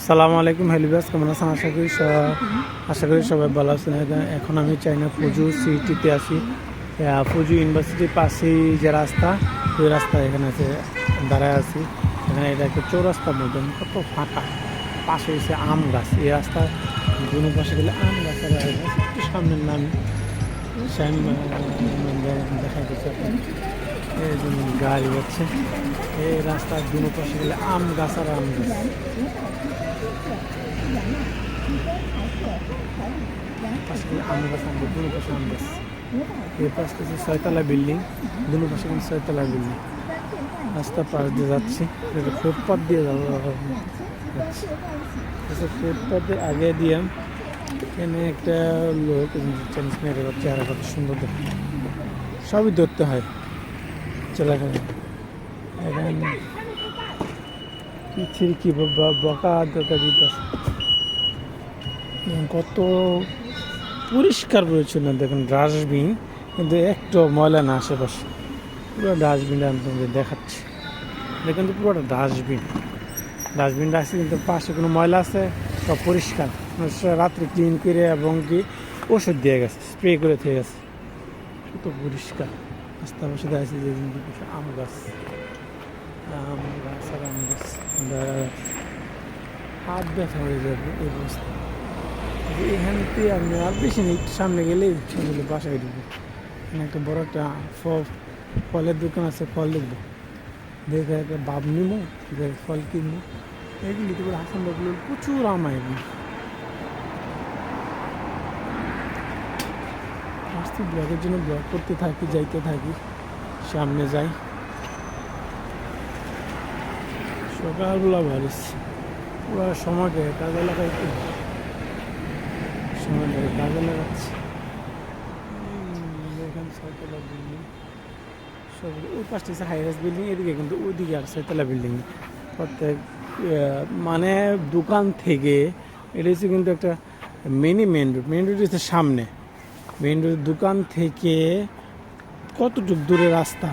সালামু আলাইকুম হেলিবাস, কেমন আছেন? আশা করি সবাই ভালো আছেন। এখন আমি চাইনা ফুজু সিটিতে আছি। ফুজু ইউনিভার্সিটির পাশেই যে রাস্তা, ওই রাস্তা এখানে আছে, দাঁড়ায় আছি। এখানে এটা একটা চৌরাস্তার মধ্যে কত ফাঁকা, পাশে এসে আম গাছ। এই রাস্তা দুনো পাশে গেলে আম গাছ আর একটু সামনের নাম দেখা যাচ্ছে। এই জন্য গাড়ি যাচ্ছে, এই রাস্তার দুনো পাশে গেলে আম গাছ আর আম গাছ। আম গাছ দুনো পাশে আম গাছ। এই পাশে হচ্ছে ছয়তলা বিল্ডিং, দুনো পাশে কিন্তু ছয়তলা বিল্ডিং। রাস্তা পাশ দিয়ে যাচ্ছি, ফুটপাথ দিয়ে যাবো। ফুটপাথে আগে দিয়ে এখানে একটা লোক চাইনিজ মেয়ের চেহারা কত সুন্দর দেখে, সবই ধরতে হয় চলাখানে। এখানে কি বকা দরকার দিতেছে, কত পরিষ্কার পরিচ্ছন্ন দেখেন। ডাস্টবিন কিন্তু একটু ময়লা না, আশেপাশে পুরো ডাস্টবিন আপনাদের দেখাচ্ছি। দেখেন তো পুরোটা ডাস্টবিনটা আছে, কিন্তু পাশে কোনো ময়লা আছে সব পরিষ্কার। রাত্রে ক্লিন করে এবং কি ওষুধ দিয়ে গেছে, স্প্রে করে থেকে গেছে, কত পরিষ্কার। রাস্তার পাশে দাঁড়িয়েছে যে আম গাছ, আর আম গাছ হাত ব্যথা হয়ে যাবে এই অবস্থা। এখানতে আপনি আর বেশি নেই, সামনে গেলে বাসায় ঢুকবো। এখানে একটা বড় একটা ফলের দোকান আছে, ফল দেখবো, দেখে একটা বাপ নিবো, ফল কিনবো। এগুলি তো হাসান বাবুল প্রচুর আম এগুলি। আসছি ব্লগের জন্য, ব্লগ করতে থাকি, যাইতে থাকি, সামনে যাই। সকালবেলা ভারিস পুরো সময়কে কাজে লাগাইতে, সময় লাগে কাজে লাগাচ্ছি। এখানে ছয়তলা বিল্ডিং, সব ওই পাশটা হচ্ছে হাইরাইজ বিল্ডিং, এদিকে কিন্তু ওইদিকে আর ছয়তলা বিল্ডিং। প্রত্যেক মানে দোকান থেকে এটা হচ্ছে কিন্তু একটা মেন রোড হচ্ছে সামনে। মেন রোড দোকান থেকে কতটুকু দূরে রাস্তা,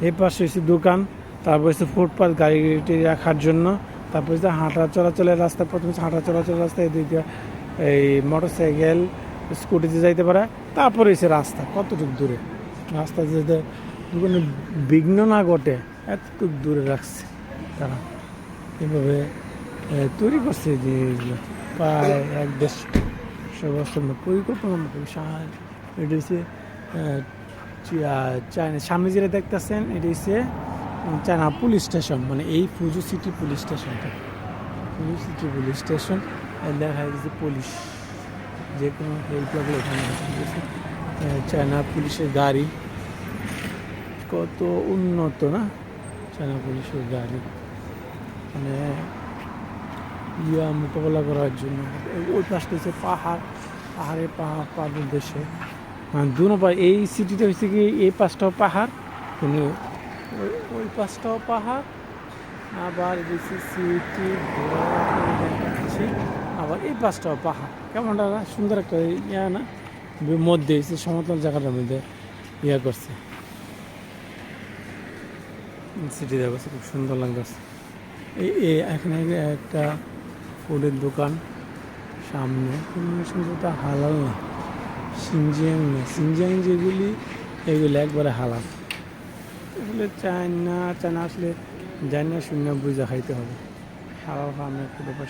এ পাশে হচ্ছে দোকান, তারপর হচ্ছে ফুটপাথ গাড়ি রাখার জন্য, তারপর হচ্ছে হাঁটা চলাচলের রাস্তা। প্রথমে হাঁটা চলাচলের রাস্তা, এদিকে এই মোটরসাইকেল স্কুটিতে যাইতে পারে। তারপরে হচ্ছে রাস্তা, কতটুকু দূরে রাস্তা যেতে দোকানে বিঘ্ন না ঘটে এতটুকু দূরে রাখছে তারা। এভাবে তৈরি করছে এই জিনিসগুলো, প্রায় 1-1.5 বছর পরিকল্পনা মতো। এটা হচ্ছে চায়না, সামনে যেটা দেখতেছেন এটা হচ্ছে চায়না পুলিশ স্টেশন, মানে এই ফুজু সিটি পুলিশ স্টেশনটা, ফুজু সিটি পুলিশ স্টেশন। দেখা যাচ্ছে পুলিশ যে কোনো হেল্প লাগলে এখানে চায়না পুলিশের গাড়ি, কত উন্নত না চায়না পুলিশের গাড়ি, মানে মোকাবেলা করার জন্য। ওই পাশটা হচ্ছে পাহাড়ের দেশে, মানে দু নম্বর এই সিটিটা হচ্ছে কি, এই পাশটাও পাহাড়, কিন্তু ওই পাশটাও পাহাড়। আবার সিটি দেখাচ্ছি, আবার এই পাশটাও পাহাড়। কেমনটা সুন্দর একটা ইয়া না, মধ্যে সমতল জায়গাটার মধ্যে ইয়া করছে সিটি দেখছে, খুব সুন্দর লাগছে। এখানে একটা ফুলের দোকান সামনে, সুন্দরটা হালাল না, সিনজিয়াং যেগুলি এগুলি একবারে হালাল। এগুলো চায়না আসলে জানি না, শূন্য বুঝা খাইতে হবে। হালাল খাওয়া একটু ব্যাপার।